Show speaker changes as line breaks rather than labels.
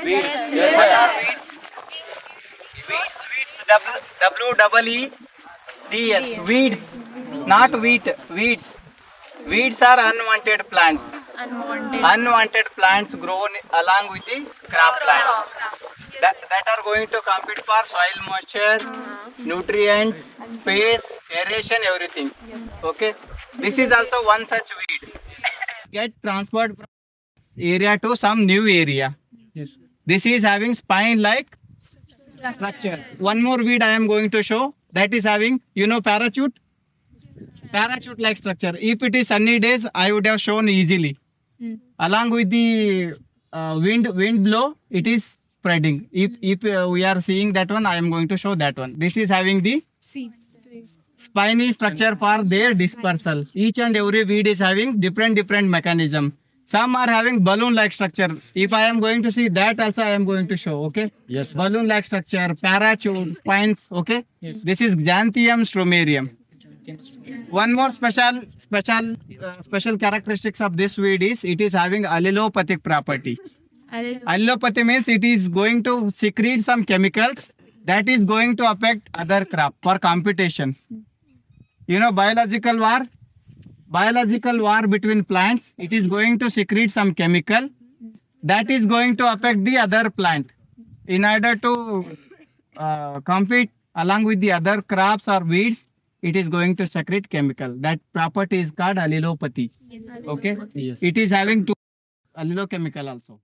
Weeds. What are weeds? Weeds. Weeds. Not wheat. Weeds. Weeds are unwanted plants. Unwanted plants grown along with the crop plants. That are going to compete for soil moisture, nutrient, space, aeration, everything. Okay. This is also one such weed. Get transferred from area to some new area.
Yes.
This is having spine like
Structure.
one more weed I am going to show that is having, parachute? Parachute like structure. If it is sunny days, I would have shown easily. Along with the wind blow, it is spreading. If we are seeing that one, I am going to show that one. This is having the spiny structure for their dispersal. Each and every weed is having different mechanism. Some are having balloon-like structure. If I am going to see that also, I am going to show. Okay.
Yes.
Balloon-like structure, parachute, spines. Okay.
Yes.
This is Xanthium stromerium. One more special characteristics of this weed is it is having allelopathic property. Allelopathy means it is going to secrete some chemicals that is going to affect other crop for competition. Biological war between plants, it is going to secrete some chemical that is going to affect the other plant. In order to compete along with the other crops or weeds, it is going to secrete chemical. That property is called allelopathy. Okay.
Yes.
It is having two allelochemical also.